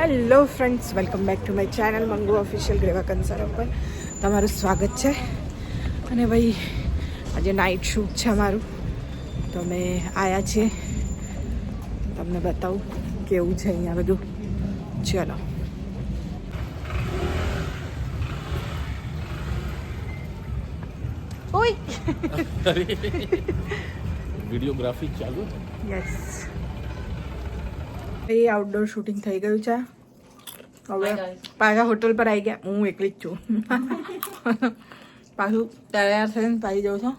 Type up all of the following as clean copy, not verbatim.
Hello friends, welcome back to my channel Mangu official ગ્રેવા કંસારા પર તમારું સ્વાગત છે. અને ભાઈ આજે નાઇટ શૂટ છે અમારું, તો અમે આવ્યા છીએ. તમને બતાવું કેવું છે અહીંયા બધું. ચલો. ઓય વિડીયોગ્રાફી ચાલુ છે. યસ, એ આઉટડોર શૂટિંગ થઈ ગયું છે. હવે પાછા હોટલ પર આવી ગયા. હું એકલી જ છું. પાછું તૈયાર થઈને પાઈ જાઉં છું.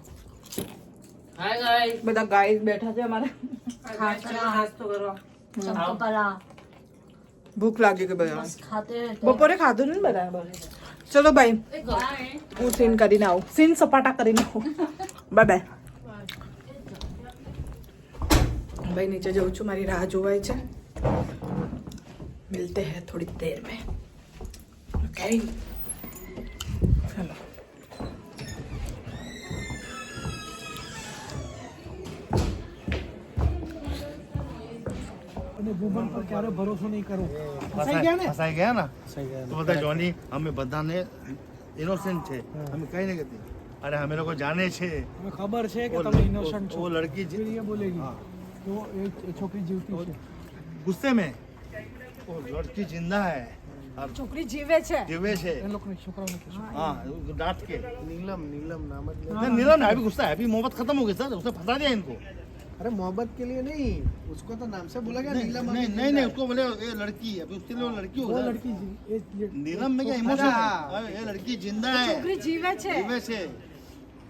બધા ગાઈસ બેઠા છે અમારે ભૂખ લાગી ગઈ બધા. બપોરે ખાધું ને બરાબર. ચલો ભાઈ, હું સીન કરીને આવું. સીન સપાટા કરીને આવું. Bye bye. भाई नीचे जाऊँ છું, મારી રાહ જોવાય છે. मिलते हैं थोड़ी देर में. ओके, चलो. ભૂગોળ પર ક્યારે ભરોસો નહીં કરો. ફસાઈ ગયા ને તો બધા જોની અમે બધાને ઇનોસેન્ટ છે, અમે કઈ નહીં કહેતી. અરે અમે લોકો જાણે છે, હमें ખબર છે કે તમે ઇનોસન્ટ છો. वो लड़की फिर ये बोलेगी तो एक छोकरी जीवती है. गुस्से में वो लड़की जिंदा है और છોકરી જીવે છે. जीवे છે. એ લોકોને છોકરાઓને કહેશો. हाँ डांट के नीलम नाम नहीं, नीलम अभी गुस्सा है, अभी मोहब्बत खत्म हो गई सर, उसने फंसा दिया इनको. अरे मोहब्बत के लिए नहीं, उसको तो नाम से बोला गया नहीं नीलम. नहीं नहीं नहीं, उसको बोले ये लड़की है, अभी उसके लिए वो लड़की वो होगा. लड़की ये नीलम में क्या इमोशन है? ये लड़की जिंदा है, છોકરી જીવે છે. जीवे છે.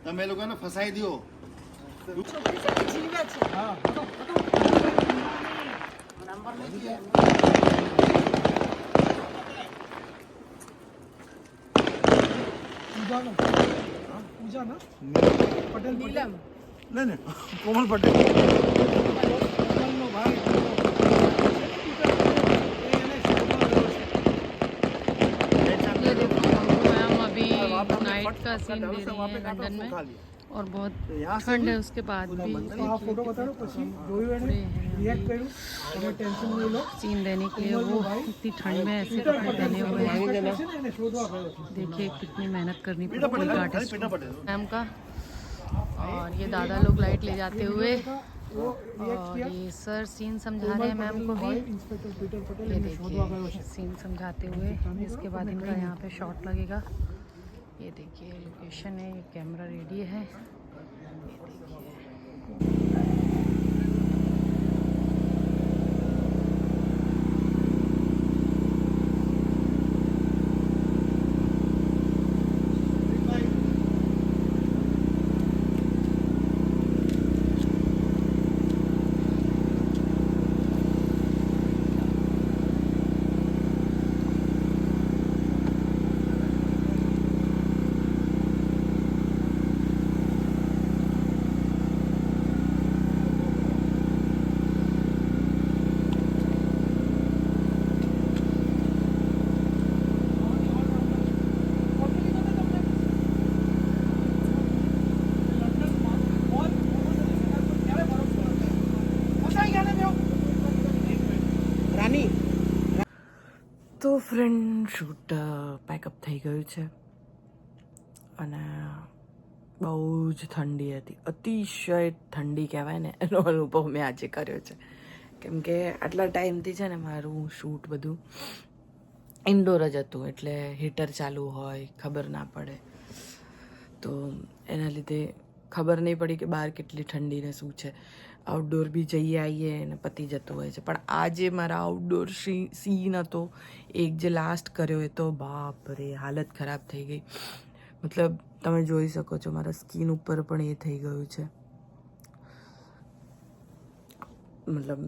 તમે લોકોને ફસાઈ દો. છોકરી છે કે જીવે છે. હા પૂજા ના પૂજા ના પટેલ નીલમ. नहीं नहीं, कोमल पटेल. પટેલનો ભાઈ ये देखो मैम अभी नाइट का सीन दे रही है लंदन में, और बहुत ठंड है उसके बाद भी આ ફોટો બતાડો. પછી જોયું એને રિએક્ટ કર્યું. તમે ટેન્શન નહીં લો. सीन देने के लिए वो इतनी ठंड में ऐसे कपड़े पहने हुए हैं. એને શોધવા ગયો છે. देखिए कितनी मेहनत करनी पीटा पड़ती है पटेल, आर्टिस्ट पीटा पटेल. मैम का. और ये दादा लोग लाइट ले जाते हुए, वो रिएक्ट और किया. ये सर सीन समझा रहे हैं मैम को भी. इंस्पेक्टर पीटर पटेल ये એને શોધવા ગયો છે. देखिए सीन समझाते हुए, इसके बाद इनका यहाँ पे शॉट लगेगा. ये देखिए लोकेशन है, ये कैमरा रेडी है. ये देखिए તો ફ્રેન્ડ, શૂટ પેકઅપ થઈ ગયું છે અને બહુ જ ઠંડી હતી. અતિશય ઠંડી કહેવાય ને, એનો અનુભવ મેં આજે કર્યો છે. કેમ કે આટલા ટાઈમથી છે ને મારું શૂટ બધું ઇન્ડોર જ હતું, એટલે હીટર ચાલુ હોય, ખબર ના પડે. તો એના લીધે ખબર નહીં પડી કે બહાર કેટલી ઠંડી ને શું છે. આઉટડોર બી જઈએ આવીએ અને પતી જતું હોય છે. પણ આજે મારા આઉટડોર સીન હતો એક જે લાસ્ટ કર્યો, એ તો બાપ રે, હાલત ખરાબ થઈ ગઈ. મતલબ તમે જોઈ શકો છો મારા સ્કિન ઉપર પણ એ થઈ ગયું છે, મતલબ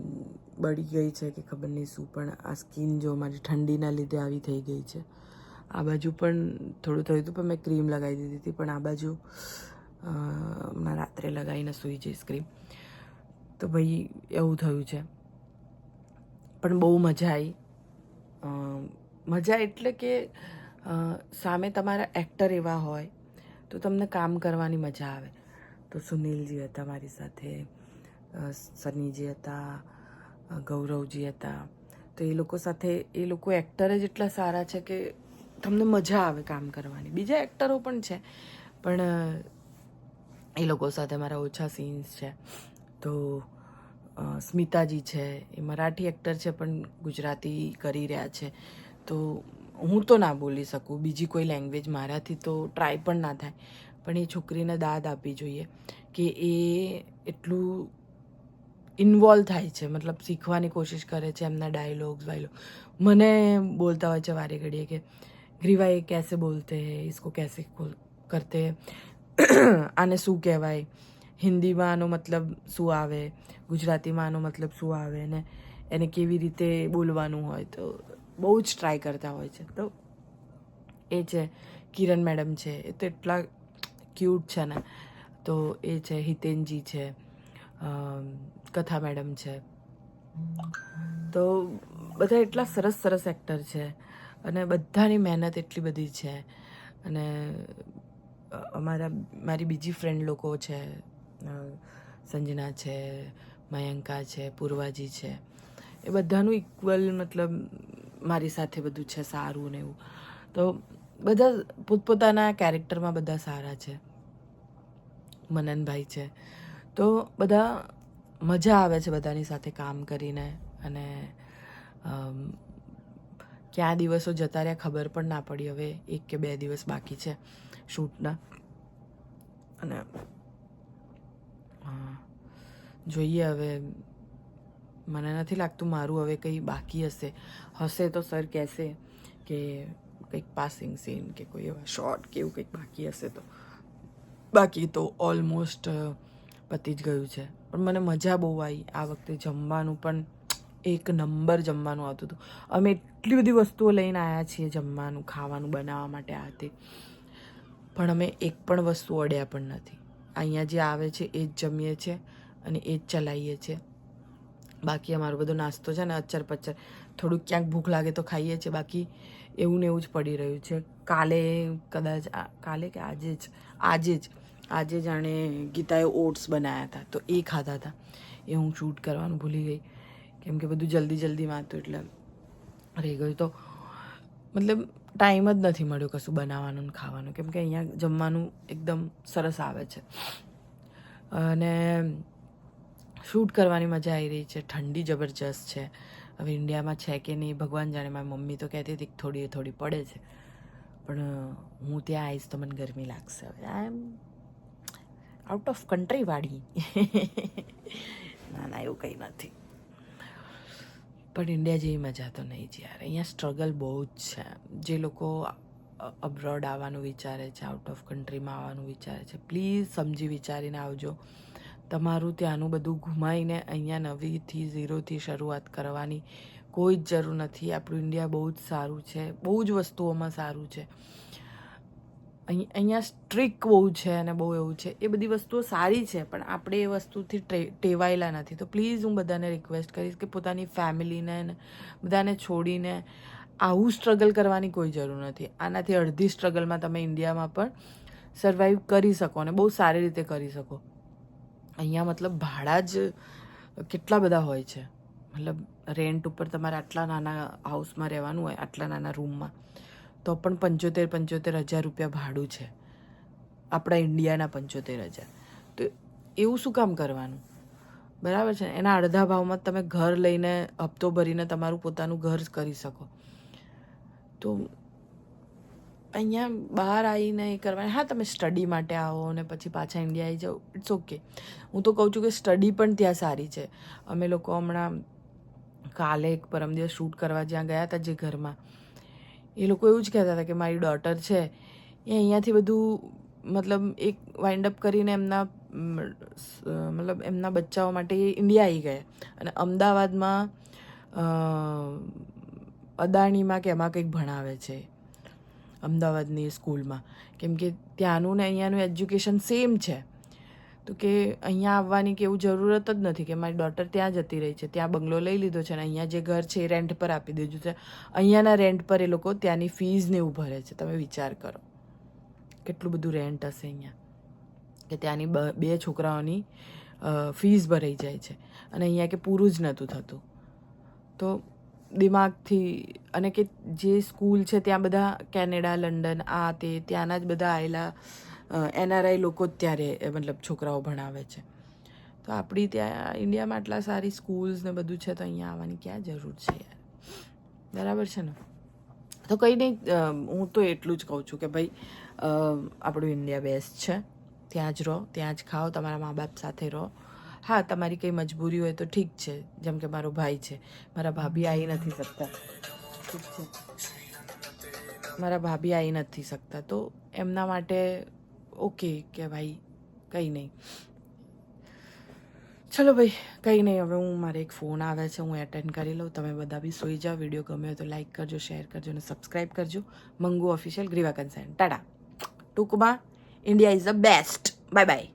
બળી ગઈ છે કે ખબર નહીં શું. પણ આ સ્કિન જો મારી ઠંડીના લીધે આવી થઈ ગઈ છે. આ બાજુ પણ થોડું થયું હતું, પણ મેં ક્રીમ લગાવી દીધી હતી. પણ આ બાજુ હમણાં રાત્રે લગાવીને સૂઈ જઈશ ક્રીમ. તો ભાઈ એવું થયું છે. પણ બહુ મજા આવી. મજા એટલે કે સામે તમારા એક્ટર એવા હોય તો તમને કામ કરવાની મજા આવે. તો સુનિલજી હતા મારી સાથે, સનીજી હતા, ગૌરવજી હતા. તો એ લોકો સાથે એ લોકો એક્ટર જ એટલા સારા છે કે તમને મજા આવે કામ કરવાની. બીજા એક્ટરો પણ છે પણ એ લોકો સાથે મારા ઓછા સીન્સ છે. તો સ્મિતાજી છે એ મરાઠી એક્ટર છે પણ ગુજરાતી કરી રહ્યા છે. તો હું તો ના બોલી શકું બીજી કોઈ લેંગ્વેજ, મારાથી તો ટ્રાય પણ ના થાય. પણ એ છોકરીને દાદ આપવી જોઈએ કે એ એટલું ઇન્વોલ્વ થાય છે, મતલબ શીખવાની કોશિશ કરે છે. એમના ડાયલોગ્સ મને બોલતા હોય છે વારે ઘડીએ કે ગ્રીવા એ कैसे बोलते हैं, इसको कैसे करते हैं, આને શું કહેવાય, હિન્દીમાં આનો મતલબ શું આવે, ગુજરાતીમાં આનો મતલબ શું આવે, ને એને કેવી રીતે બોલવાનું હોય. તો બહુ જ ટ્રાય કરતા હોય છે. તો એ છે કિરણ મેડમ છે, એ તો એટલા ક્યુટ છે ને. તો એ છે હિતેનજી છે, કથા મેડમ છે. તો બધા એટલા સરસ સરસ એક્ટર છે અને બધાની મહેનત એટલી બધી છે. અને મારી બીજી ફ્રેન્ડ લોકો છે, સંજના છે, મયંકા છે, પૂર્વાજી છે, એ બધાનું ઇક્વલ મતલબ મારી સાથે બધું છે સારું ને એવું. તો બધા પોતપોતાના કેરેક્ટરમાં બધા સારા છે. મનનભાઈ છે. તો બધા મજા આવે છે બધાની સાથે કામ કરીને. અને ક્યાં દિવસો જતા રહ્યા ખબર પણ ના પડી. હવે 1 કે 2 દિવસ બાકી છે શૂટના. અને જોઈએ હવે. મને નથી લાગતું મારું હવે કંઈ બાકી હશે તો સર કહેશે કે કંઈક પાસિંગ સીન કે કોઈ એવા શોર્ટ કે એવું કંઈક બાકી હશે તો. બાકી તો ઓલમોસ્ટ પતી જ ગયું છે. પણ મને મજા બહુ આવી આ વખતે. જમવાનું પણ 1 નંબર જમવાનું આવતું હતું. અમે એટલી બધી વસ્તુઓ લઈને આવ્યા છીએ જમવાનું ખાવાનું બનાવવા માટે આ તે, પણ અમે એક પણ વસ્તુ અડ્યા પણ નથી. અહીંયા જે આવે છે એ જ જમીએ છીએ અને એ જ ચલાવીએ છીએ. બાકી અમારો બધો નાસ્તો છે ને અચ્ચર પચ્ચર, થોડુંક ક્યાંક ભૂખ લાગે તો ખાઈએ છીએ, બાકી એવું ને એવું જ પડી રહ્યું છે. કાલે કદાચ કે આજે જાણે ગીતાએ ઓટ્સ બનાવ્યા હતા તો એ ખાધા હતા. એ હું શૂટ કરવાનું ભૂલી ગઈ કેમ કે બધું જલ્દીમાં હતું એટલે રહી ગયું. તો મતલબ ટાઈમ જ નથી મળ્યો કશું બનાવવાનું ને ખાવાનું, કેમ કે અહીંયા જમવાનું એકદમ સરસ આવે છે. અને શૂટ કરવાની મજા આવી રહી છે. ઠંડી જબરજસ્ત છે. હવે ઇન્ડિયામાં છે કે નહીં ભગવાન જાણે. મારી મમ્મી તો કહેતી હતી કે થોડી પડે છે, પણ હું ત્યાં આવીશ તો મને ગરમી લાગશે. હવે આઈ એમ આઉટ ઓફ કન્ટ્રી વાળી. ના એવું કંઈ નથી. પણ ઇન્ડિયા જેવી મજા તો નહીં જ યાર. અહીંયા સ્ટ્રગલ બહુ જ છે. જે લોકો અબ્રોડ આવવાનું વિચારે છે, આઉટ ઓફ કન્ટ્રીમાં આવવાનું વિચારે છે, પ્લીઝ સમજી વિચારીને આવજો. તમારું ત્યાંનું બધું ગુમાવીને અહીંયા નવીથી ઝીરોથી શરૂઆત કરવાની કોઈ જ જરૂર નથી. આપણું ઇન્ડિયા બહુ જ સારું છે, બહુ જ વસ્તુઓમાં સારું છે. અહીંયા સ્ટ્રિક બહુ છે અને બહુ એવું છે. એ બધી વસ્તુઓ સારી છે પણ આપણે એ વસ્તુથી ટેવાયેલા નથી. તો પ્લીઝ હું બધાને રિક્વેસ્ટ કરીશ કે પોતાની ફેમિલીને બધાને છોડીને આવું સ્ટ્રગલ કરવાની કોઈ જરૂર નથી. આનાથી અડધી સ્ટ્રગલમાં તમે ઇન્ડિયામાં પણ સર્વાઈવ કરી શકો અને બહુ સારી રીતે કરી શકો. અહીંયા મતલબ ભાડા જ કેટલા બધા હોય છે. મતલબ રેન્ટ ઉપર તમારે આટલા નાના હાઉસમાં રહેવાનું હોય, આટલા નાના રૂમમાં, તો પણ 75,000 રૂપિયા ભાડું છે. આપણા ઇન્ડિયાના 75,000. તો એવું શું કામ કરવાનું? બરાબર છે. એના અડધા ભાવમાં તમે ઘર લઈને હપ્તો ભરીને તમારું પોતાનું ઘર કરી શકો. તો અહીંયા બહાર આવીને એ કરવાની. હા, તમે સ્ટડી માટે આવો અને પછી પાછા ઇન્ડિયા આવી જાઓ, ઇટ્સ ઓકે. હું તો કહું છું કે સ્ટડી પણ ત્યાં સારી છે. અમે લોકો હમણાં કાલે પરમ દિવસ શૂટ કરવા જ્યાં ગયા હતા જે ઘરમાં, એ લોકો એવું જ કહેતા હતા કે મારી ડોટર છે એ અહીંયાથી બધું મતલબ એક વાઇન્ડ અપ કરીને એમના બચ્ચાઓ માટે ઇન્ડિયા આવી ગયા અને અમદાવાદમાં અદાણીમાં કે એમાં કંઈક ભણાવે છે અમદાવાદની સ્કૂલમાં. કેમ કે ત્યાંનું ને અહીંયાનું એજ્યુકેશન સેમ છે. તો કે અહીંયા આવવાની કે એવું જરૂરત જ નથી કે મારી ડોટર ત્યાં જતી રહી છે, ત્યાં બંગલો લઈ લીધો છે અને અહીંયા જે ઘર છે એ રેન્ટ પર આપી દીધું છે. અહીંયાના રેન્ટ પર એ લોકો ત્યાંની ફીઝને એવું ભરે છે. તમે વિચાર કરો કેટલું બધું રેન્ટ હશે અહીંયા, કે ત્યાંની 2 છોકરાઓની ફીસ ભરાઈ જાય છે અને અહીંયા કે પૂરું જ નહોતું થતું. તો દિમાગથી, અને કે જે સ્કૂલ છે ત્યાં બધા કેનેડા, લંડન, આ તે ત્યાંના જ બધા આવેલા NRI લોકો જ ત્યારે મતલબ છોકરાઓ ભણાવે છે. તો આપણી ત્યાં ઇન્ડિયામાં આટલા સારી સ્કૂલ્સ ને બધું છે, તો અહીંયા આવવાની ક્યાં જરૂર છે યાર? બરાબર છે ને? તો કંઈ નહીં, હું તો એટલું જ કહું છું કે ભાઈ આપણું ઇન્ડિયા બેસ્ટ છે. ત્યાં જ રહો, ત્યાં જ ખાઓ, તમારા મા બાપ સાથે રહો. હા, તમારી કંઈ મજબૂરી હોય તો ઠીક છે, જેમ કે મારો ભાઈ છે, મારા ભાભી આવી નથી શકતા, ઠીક છે, મારા ભાભી આવી નથી શકતા, તો એમના માટે ઓકે કે ભાઈ કંઈ નહીં. ચલો ભાઈ, કંઈ નહીં, હવે મારે એક ફોન આવે છે, હું એટેન્ડ કરી લઉં. તમે બધા બી સૂઈ જાઓ. વિડીયો ગમ્યો હોય તો લાઇક કરજો, શેર કરજો અને સબસ્ક્રાઈબ કરજો. મંગુ ઓફિશિયલ, ગ્રીવા કન્સર્ન. ટાટા. ટૂંકમાં, India is the best. Bye bye.